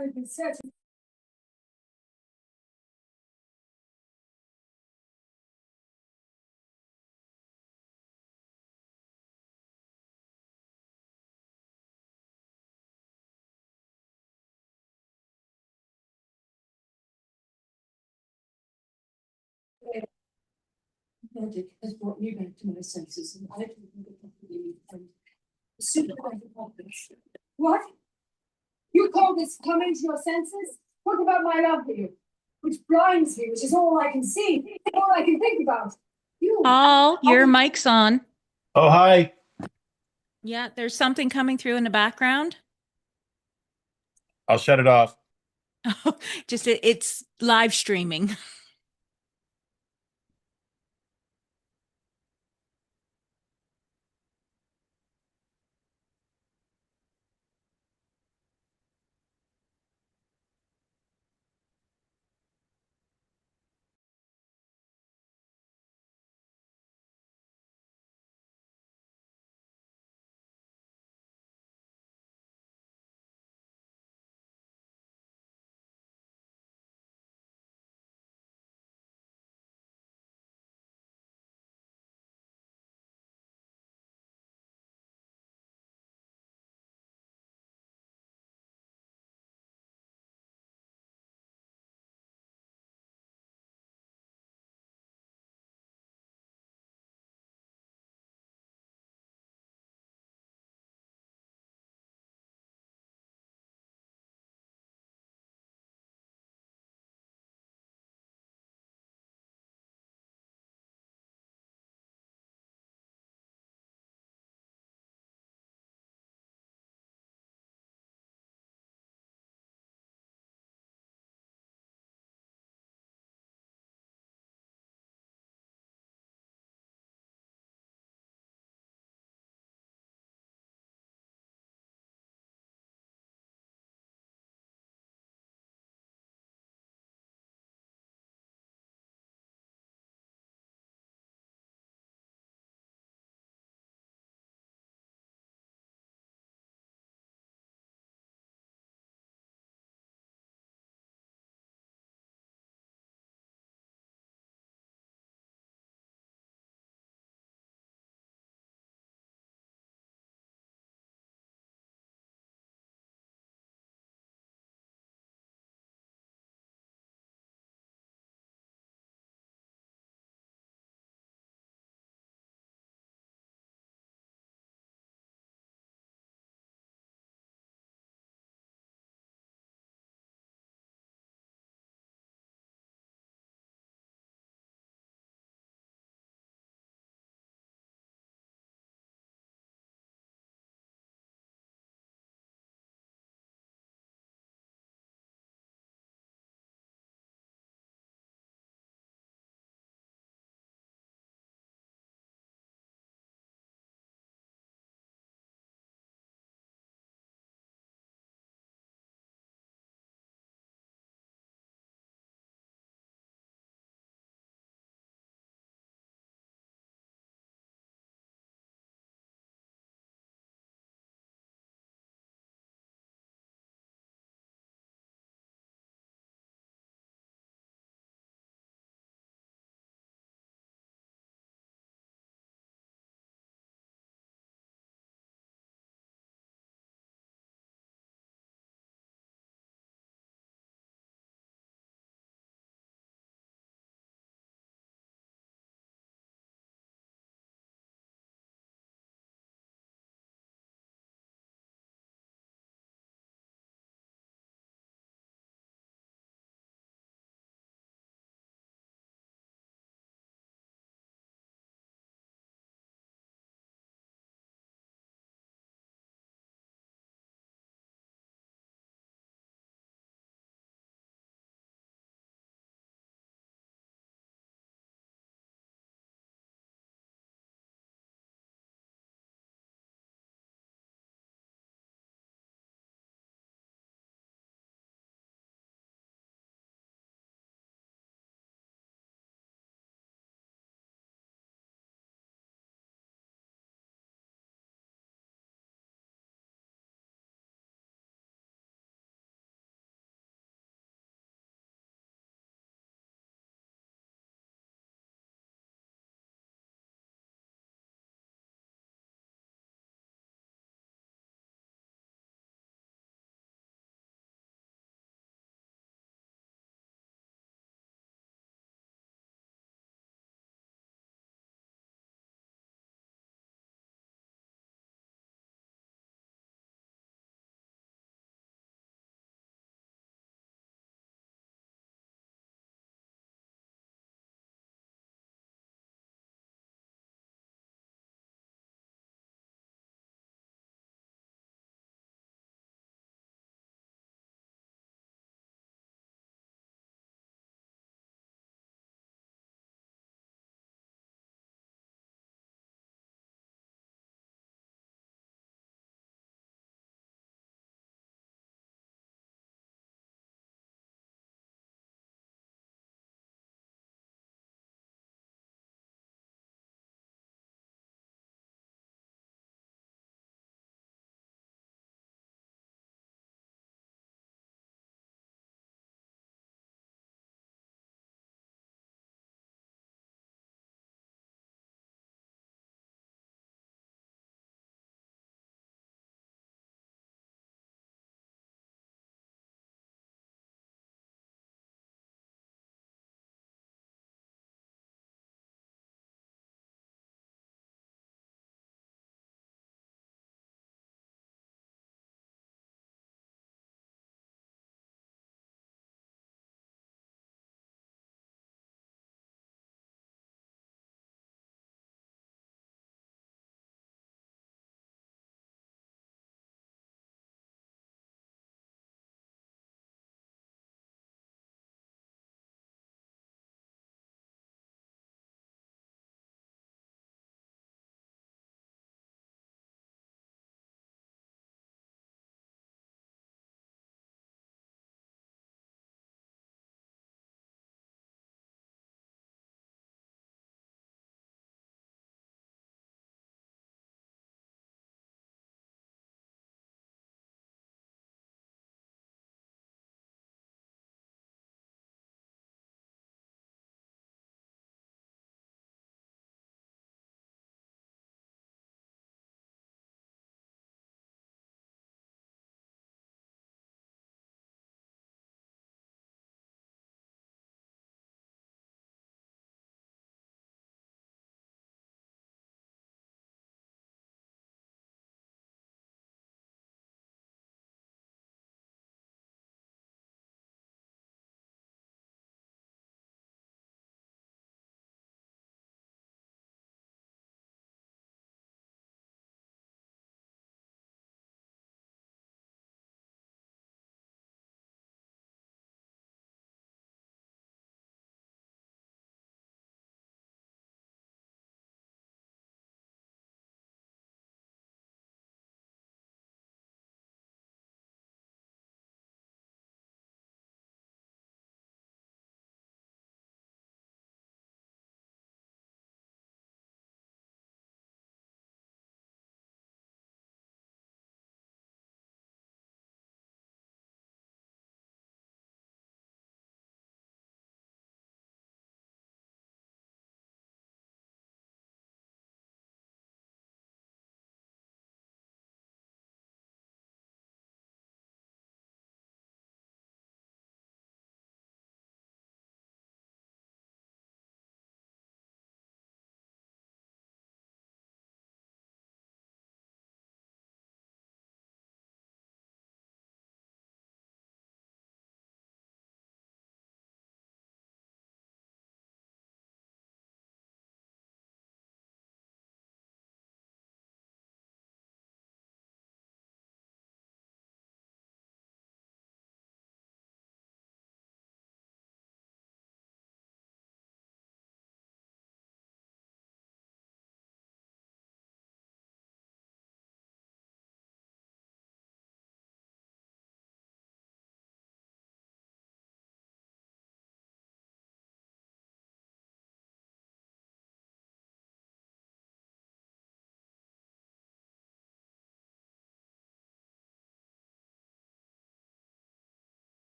I've been searching. Magic has brought me back to my senses, and I don't think it can be and the supervisor confidence. What? You call this coming to your senses? What about my love for you? Which blinds me, which is all I can see, all I can think about. You. Paul, your mic's on. Oh, hi. Yeah, there's something coming through in the background. I'll shut it off. Just it's live streaming.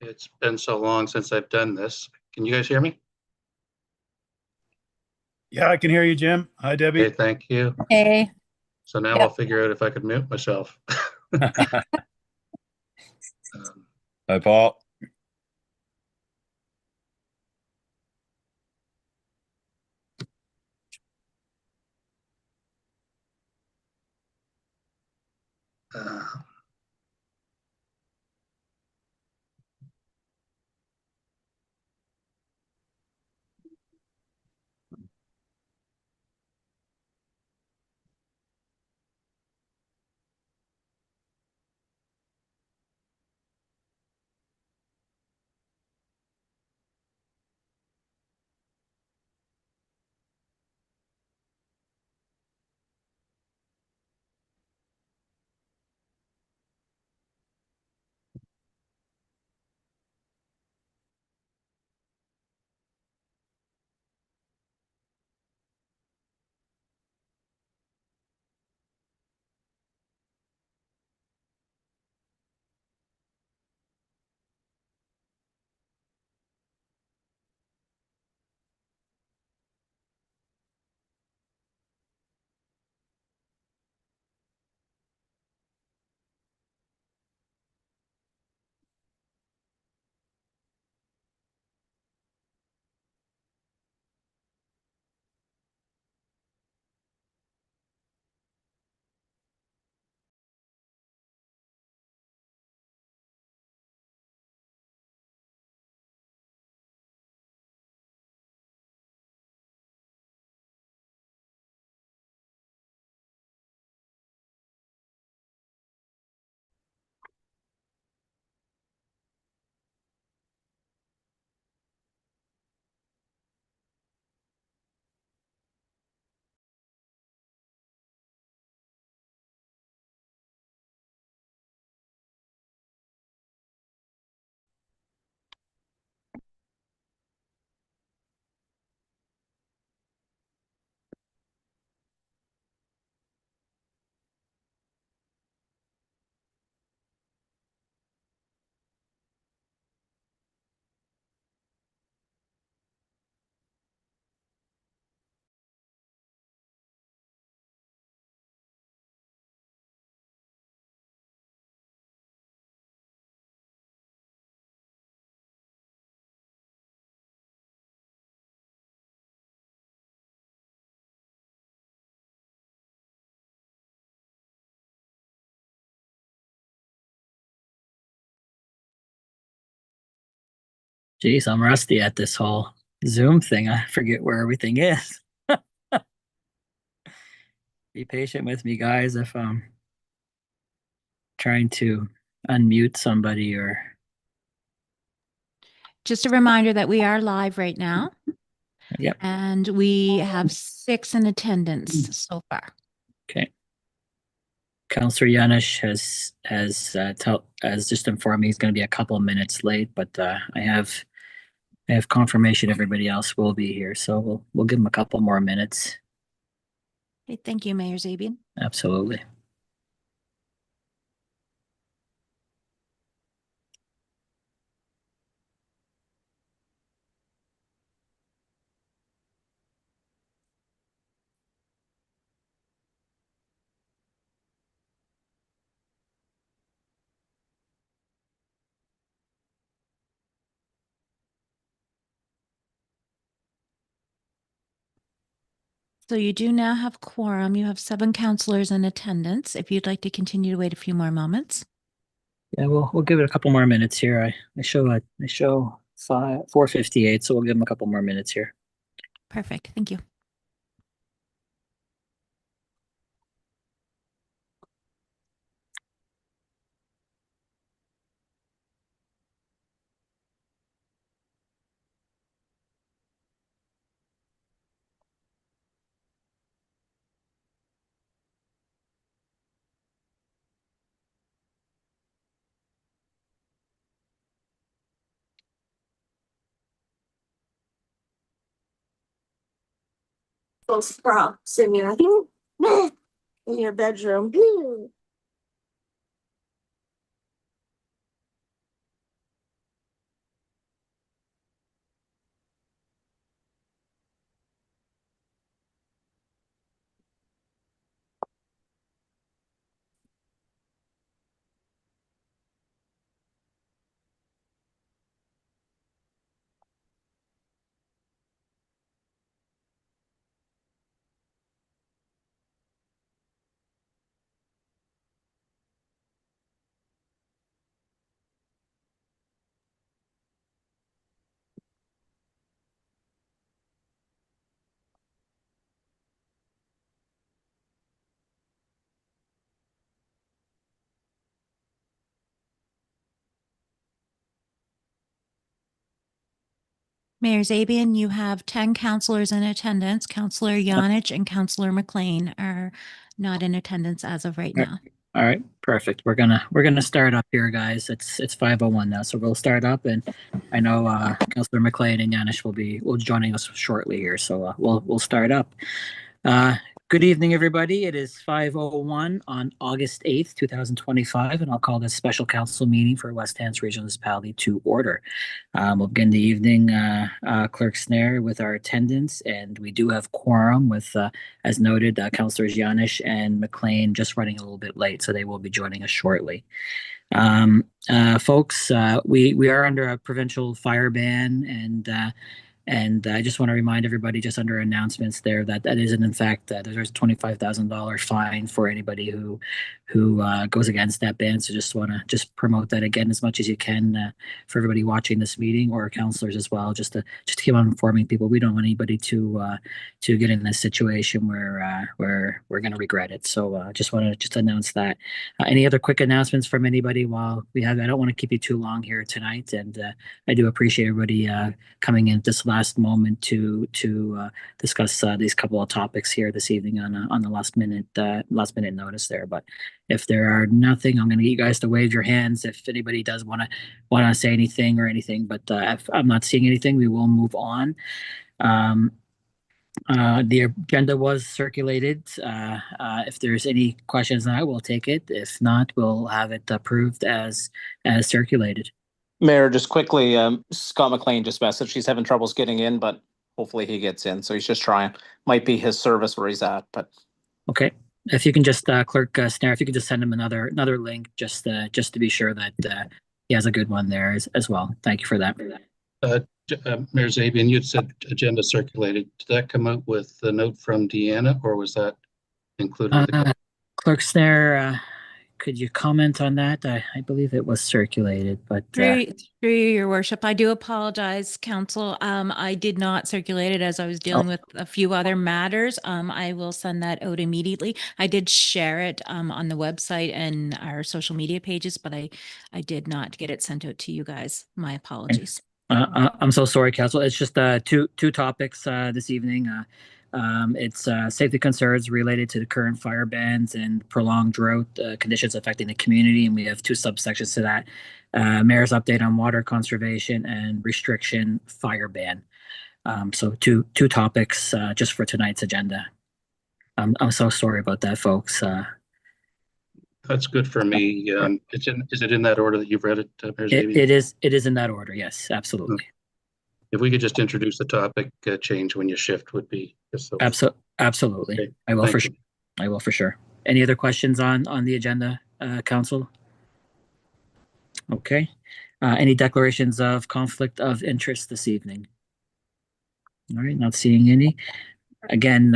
It's been so long since I've done this. Can you guys hear me? Yeah, I can hear you, Jim. Hi, Debbie. Okay, thank you. Hey, So now Yep. I'll figure out if I could mute myself. Um, Hi, Paul. uh, geez, I'm rusty at this whole Zoom thing. I forget where everything is. Be patient with me, guys, if I'm trying to unmute somebody or. Just a reminder that we are live right now Yep. and we have 6 in attendance so far. Okay. Counselor Yanish has just informed me he's going to be a couple of minutes late, but I have confirmation everybody else will be here, so we'll give him a couple more minutes. Okay, thank you, Mayor Zabian. Absolutely. So you do now have quorum. You have 7 counselors in attendance. If you'd like to continue to wait a few more moments. Yeah, we'll give it a couple more minutes here. I show 4:58, so we'll give him a couple more minutes here. Perfect. Thank you. those props in your in your bedroom. Mayor Zabian, you have 10 counselors in attendance. Counselor Yonich and Counselor McLean are not in attendance as of right now. All right, perfect. We're gonna start up here, guys. It's 5:01 now, so we'll start up, and I know Councilor McLean and Yanish will joining us shortly here, so we'll start up. Good evening, everybody. It is 5:01 on August 8th, 2025, and I'll call this special council meeting for West Hants Regional Municipality to order. We'll begin the evening, Clerk Snare, with our attendance, and we do have quorum with, as noted, Councilors Yanish and McLean just running a little bit late, so they will be joining us shortly. Folks, we are under a provincial fire ban, and I just want to remind everybody, just under announcements there, that isn't in fact there's a $25,000 fine for anybody who goes against that ban. So just want to promote that again as much as you can for everybody watching this meeting, or counselors as well, just to keep on informing people. We don't want anybody to get in this situation where we're going to regret it. So just want to announce that. Any other quick announcements from anybody while we have? I don't want to keep you too long here tonight, and I do appreciate everybody coming in at this last moment to discuss these couple of topics here this evening on the last minute notice there. But if there are nothing, I'm going to get you guys to wave your hands if anybody does want to say anything or anything. But if I'm not seeing anything, we will move on. The agenda was circulated. If there's any questions, I will take it. If not, we'll have it approved as circulated. Mayor, just quickly, Scott McLean just messaged he's having troubles getting in, but hopefully he gets in. So he's just trying. Might be his service where he's at, but. Okay. If you can just Clerk Snare, if you could just send him another link, just to be sure that he has a good one there as well. Thank you for that. Mayor Zabian, you'd said agenda circulated. Did that come out with the note from Deanna, or was that included with the Clerk Snare, could you comment on that? I believe it was circulated, but Through your worship, I do apologize, council. I did not circulate it as I was dealing with a few other matters. I will send that out immediately. I did share it on the website and our social media pages, but I did not get it sent out to you guys. My apologies. I'm so sorry, council. It's just two topics this evening. It's safety concerns related to the current fire bans and prolonged drought conditions affecting the community, and we have two subsections to that. Mayor's update on water conservation and restriction fire ban. So two topics just for tonight's agenda. I'm so sorry about that, folks. That's good for me. Is it in that order that you've read it, Mayor Zabian? It is in that order. Yes, absolutely. Okay. If we could just introduce the topic change when you shift would be just so. Absolutely. Okay. I will Thank for you. sure. I will for sure. Any other questions on the agenda, council? Okay. Any declarations of conflict of interest this evening? All right, not seeing any. Again,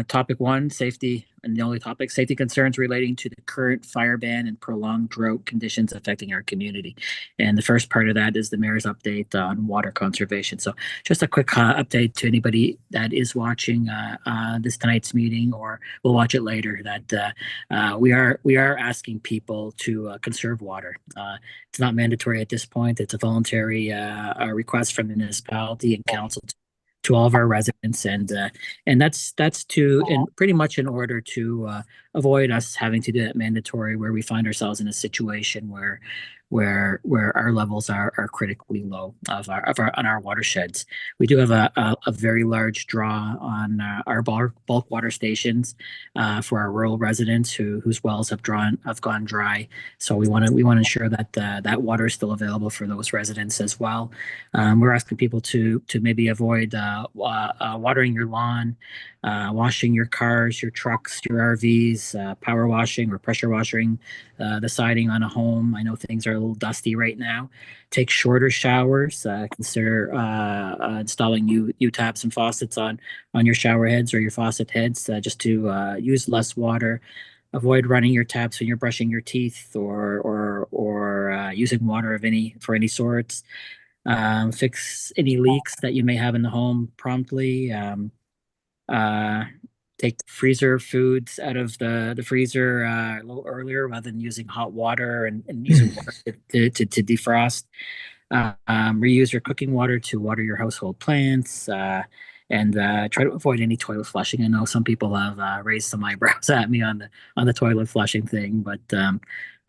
topic one, safety, and the only topic, safety concerns relating to the current fire ban and prolonged drought conditions affecting our community. And the first part of that is the mayor's update on water conservation. So just a quick update to anybody that is watching this tonight's meeting or will watch it later, that we are asking people to conserve water. It's not mandatory at this point. It's a voluntary request from the municipality and council to all of our residents, and that's pretty much in order to avoid us having to do that mandatory, where we find ourselves in a situation where where our levels are critically low on our watersheds. We do have a very large draw on our bulk water stations for our rural residents whose wells have gone dry. So we want to ensure that that water is still available for those residents as well. We're asking people to maybe avoid watering your lawn, washing your cars, your trucks, your RVs, power washing or pressure washing the siding on a home. I know things are a little dusty right now. Take shorter showers. Consider installing new taps and faucets on your shower heads or your faucet heads just to use less water. Avoid running your taps when you're brushing your teeth or using water for any sorts. Fix any leaks that you may have in the home promptly. Take freezer foods out of the freezer a little earlier rather than using hot water and using water to defrost. Reuse your cooking water to water your household plants. And try to avoid any toilet flushing. I know some people have raised some eyebrows at me on the toilet flushing thing, but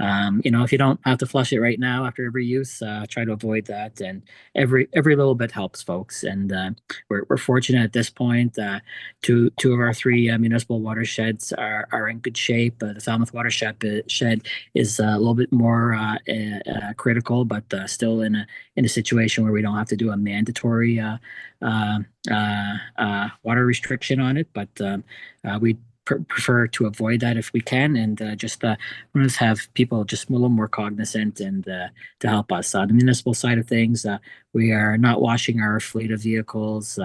if you don't have to flush it right now after every use, try to avoid that. And every little bit helps, folks. And we're fortunate at this point. Two of our three municipal watersheds are in good shape. The Falmouth watershed is a little bit more critical, but still in a situation where we don't have to do a mandatory water restriction on it, but we prefer to avoid that if we can, and just want to have people just a little more cognizant and to help us. On the municipal side of things, we are not washing our fleet of vehicles.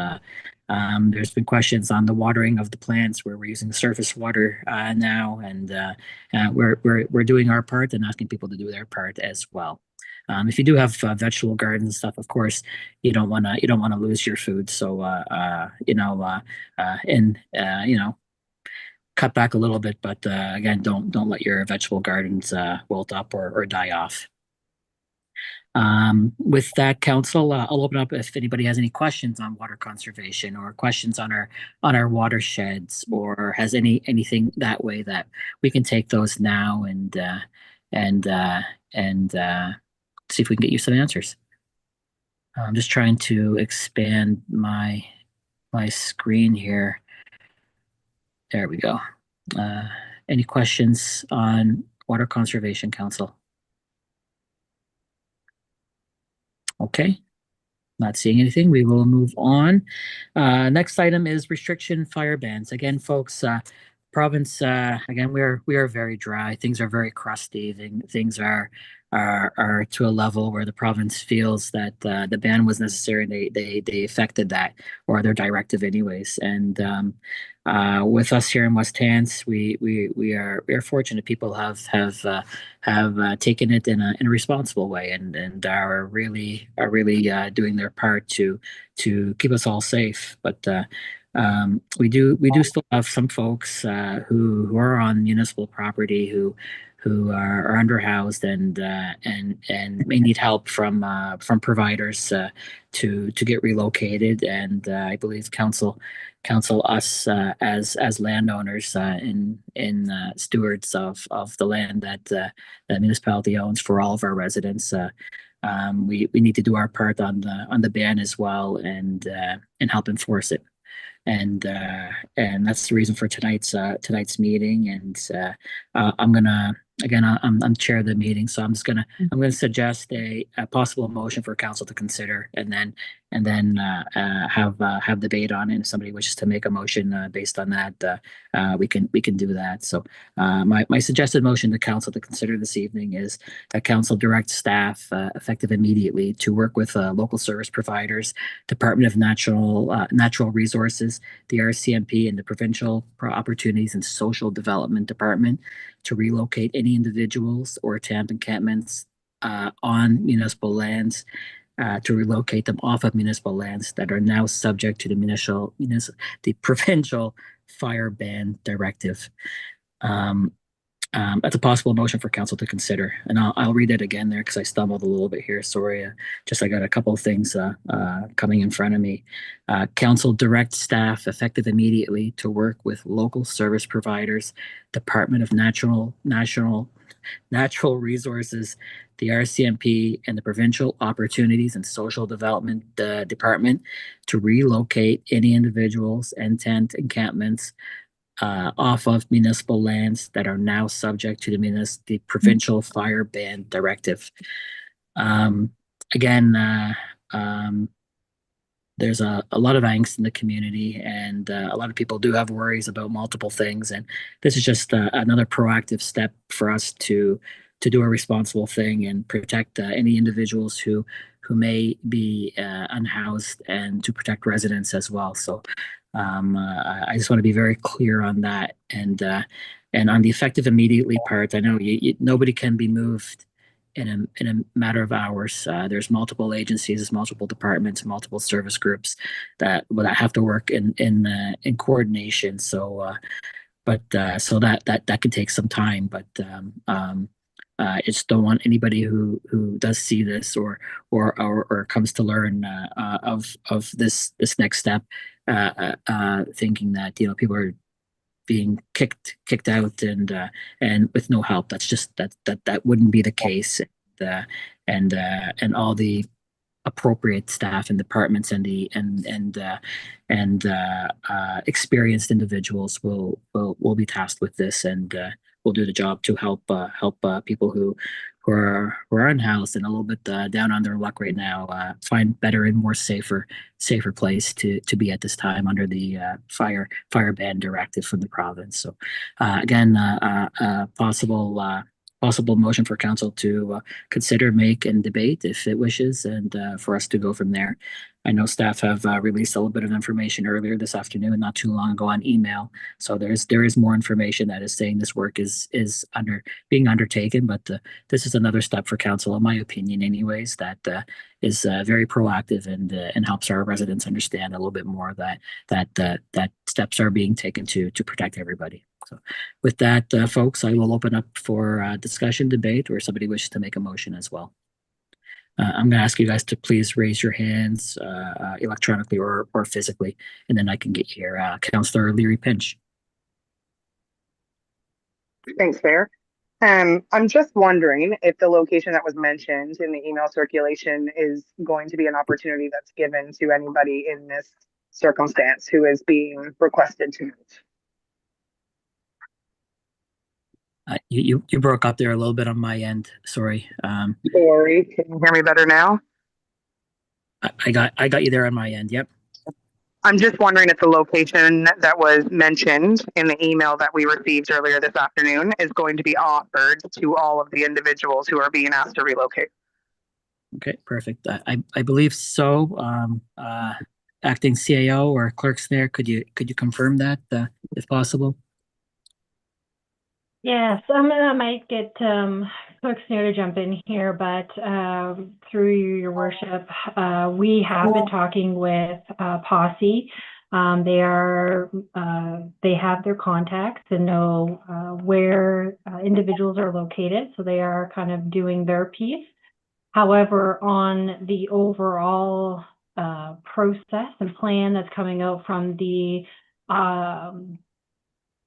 There's been questions on the watering of the plants where we're using surface water now, and we're doing our part and asking people to do their part as well. If you do have vegetable gardens and stuff, of course, you don't want to lose your food. So cut back a little bit, but again, don't let your vegetable gardens wilt up or die off. With that, council, I'll open up if anybody has any questions on water conservation or questions on our watersheds, or has anything that way that we can take those now and see if we can get you some answers. I'm just trying to expand my screen here. There we go. Any questions on Water Conservation Council? Okay, not seeing anything. We will move on. Next item is restriction fire bans. Again, folks, province, again, we are very dry. Things are very crusty. Things are to a level where the province feels that the ban was necessary. They affected that, or their directive anyways. And with us here in West Hants, we are fortunate. People have taken it in a responsible way and are really doing their part to keep us all safe. But we do still have some folks who are on municipal property who are underhoused and may need help from providers to get relocated. And I believe council us as landowners in stewards of the land that the municipality owns for all of our residents. We need to do our part on the ban as well and help enforce it. And that's the reason for tonight's meeting. And I'm chair of the meeting, so I'm gonna suggest a possible motion for council to consider, and then have debate on it. If somebody wishes to make a motion based on that, we can do that. So my suggested motion to council to consider this evening is that council direct staff effective immediately to work with local service providers, Department of Natural Resources, the RCMP, and the Provincial Opportunities and Social Development Department to relocate any individuals or camp encampments on municipal lands, to relocate them off of municipal lands that are now subject to the provincial fire ban directive. That's a possible motion for council to consider, and I'll read it again there because I stumbled a little bit here. Sorry, I got a couple of things coming in front of me. Council direct staff effective immediately to work with local service providers, Department of Natural Natural Resources, the RCMP, and the Provincial Opportunities and Social Development Department to relocate any individuals and tent encampments off of municipal lands that are now subject to the provincial fire ban directive. Again, there's a lot of angst in the community, and a lot of people do have worries about multiple things. And this is just another proactive step for us to do a responsible thing and protect any individuals who may be unhoused, and to protect residents as well. So I just want to be very clear on that. And on the effective immediately part, I know nobody can be moved in a matter of hours. There's multiple agencies, there's multiple departments, multiple service groups that have to work in coordination. So, so that could take some time. But I just don't want anybody who does see this or comes to learn of this next step thinking that people are being kicked out and with no help. That's just that wouldn't be the case. And all the appropriate staff and departments and experienced individuals will be tasked with this, and will do the job to help people who are unhoused and a little bit down on their luck right now find better and more safer place to be at this time under the fire ban directive from the province. So again, possible motion for council to consider, make, and debate if it wishes, and for us to go from there. I know staff have released a little bit of information earlier this afternoon, not too long ago, on email. So there is more information that is saying this work is being undertaken, but this is another step for council, in my opinion, anyways, that is very proactive and helps our residents understand a little bit more that steps are being taken to protect everybody. So with that, folks, I will open up for discussion, debate, or somebody wishes to make a motion as well. I'm going to ask you guys to please raise your hands electronically or physically, and then I can get here. Councillor Leary Pinch. Thanks, Mayor. I'm just wondering if the location that was mentioned in the email circulation is going to be an opportunity that's given to anybody in this circumstance who is being requested to move. You broke up there a little bit on my end. Sorry. Sorry, can you hear me better now? I got you there on my end. Yep. I'm just wondering if the location that was mentioned in the email that we received earlier this afternoon is going to be offered to all of the individuals who are being asked to relocate. Okay, perfect. I believe so. Acting CAO or clerks there, could you confirm that if possible? Yes, I might get clerk Snare to jump in here, but through your worship, we have been talking with Posse. They have their contacts and know where individuals are located, so they are kind of doing their piece. However, on the overall process and plan that's coming out from the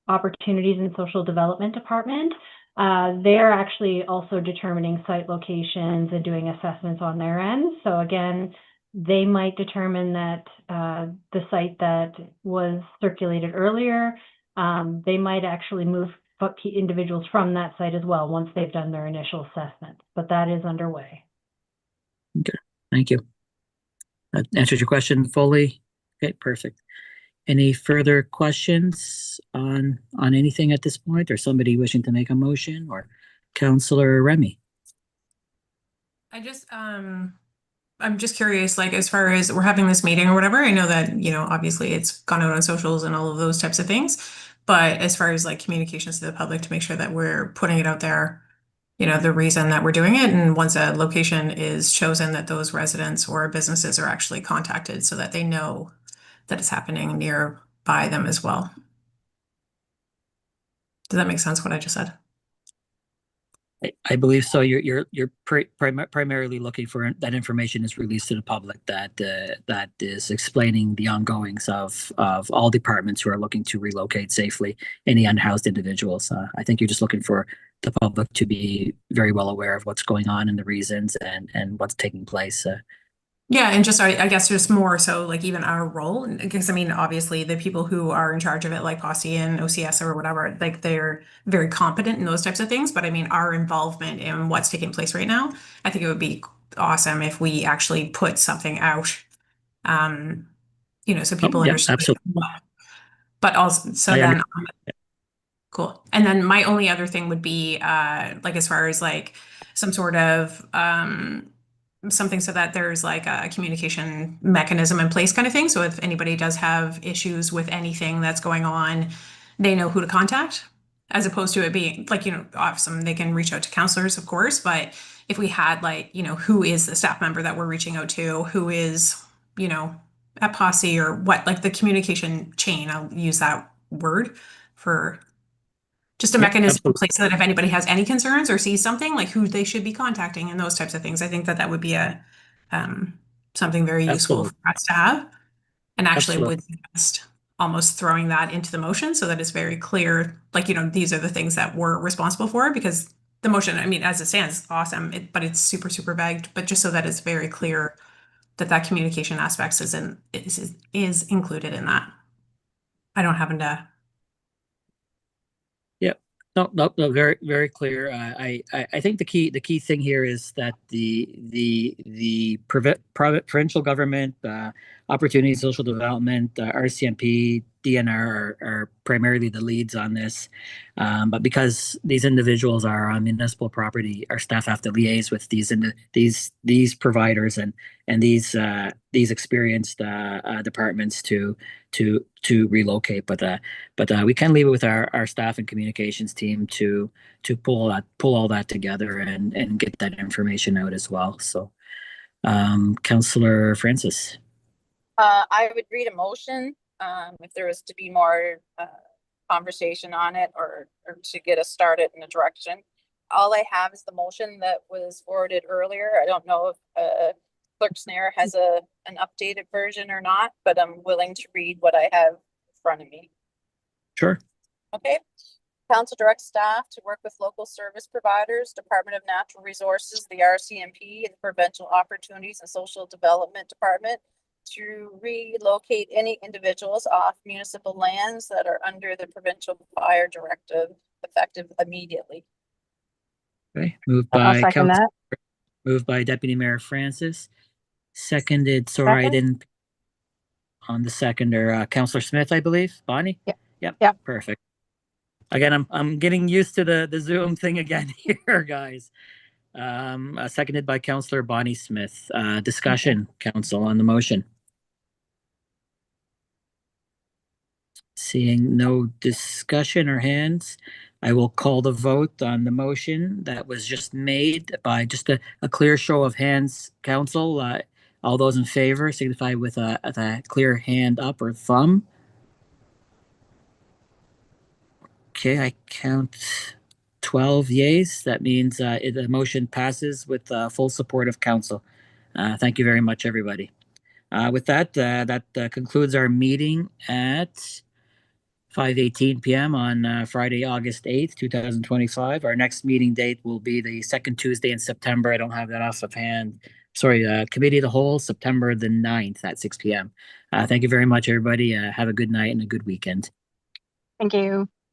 Opportunities and Social Development Department, they're actually also determining site locations and doing assessments on their end. So again, they might determine that the site that was circulated earlier, they might actually move individuals from that site as well once they've done their initial assessment, but that is underway. Okay, thank you. That answers your question fully. Okay, perfect. Any further questions on anything at this point, or somebody wishing to make a motion, or Councillor Remy? I'm just curious, like, as far as we're having this meeting or whatever, I know that, obviously it's gone out on socials and all of those types of things, but as far as like communications to the public to make sure that we're putting it out there, the reason that we're doing it, and once a location is chosen, that those residents or businesses are actually contacted so that they know that it's happening nearby them as well. Does that make sense, what I just said? I believe so. You're primarily looking for that information is released to the public that is explaining the ongoings of all departments who are looking to relocate safely any unhoused individuals. I think you're just looking for the public to be very well aware of what's going on and the reasons and what's taking place. Yeah, and just I guess just more so like even our role, because I mean, obviously the people who are in charge of it, like Posse and OCS or whatever, like they're very competent in those types of things. But I mean, our involvement in what's taking place right now, I think it would be awesome if we actually put something out, so people Yeah, understand. absolutely. But also, so I then cool. And then my only other thing would be like as far as like some sort of something so that there's like a communication mechanism in place kind of thing. So if anybody does have issues with anything that's going on, they know who to contact, as opposed to it being like, awesome. They can reach out to counselors, of course, but if we had like, who is the staff member that we're reaching out to, who is, at Posse or what, like the communication chain, I'll use that word for just a mechanism in place so that if anybody has any concerns or sees something, like who they should be contacting and those types of things. I think that would be a something very useful for us to have. And actually would suggest almost throwing that into the motion so that it's very clear, like, these are the things that we're responsible for, because the motion, I mean, as it stands, awesome, but it's super, super vague, but just so that it's very clear that communication aspects is included in that. I don't happen to. No, very, very clear. I think the key thing here is that the provincial government, opportunity social development, RCMP, DNR are primarily the leads on this. But because these individuals are on municipal property, our staff have to liaise with these providers and these experienced departments to relocate. But we can leave it with our staff and communications team to pull all that together and get that information out as well. So, Councillor Francis. I would read a motion if there was to be more conversation on it or to get us started in a direction. All I have is the motion that was forwarded earlier. I don't know if Clerk Snare has an updated version or not, but I'm willing to read what I have in front of me. Sure. Okay. Council directs staff to work with local service providers, Department of Natural Resources, the RCMP, and the Provincial Opportunities and Social Development Department to relocate any individuals off municipal lands that are under the provincial fire directive, effective immediately. Okay. Moved by Deputy Mayor Francis. Seconded. Sorry, I didn't on the seconder. Councillor Smith, I believe. Bonnie. Yep. Perfect. Again, I'm getting used to the Zoom thing again here, guys. Seconded by Councillor Bonnie Smith. Discussion, Council, on the motion. Seeing no discussion or hands, I will call the vote on the motion that was just made by just a clear show of hands, Council. All those in favor signify with a clear hand up or thumb. Okay, I count 12 yeas. That means the motion passes with full support of Council. Thank you very much, everybody. With that, that concludes our meeting at 5:18 p.m. on Friday, August 8th, 2025. Our next meeting date will be the second Tuesday in September. I don't have that off of hand. Sorry, Committee of the Whole, September the 9th at 6 p.m. Thank you very much, everybody. Have a good night and a good weekend. Thank you.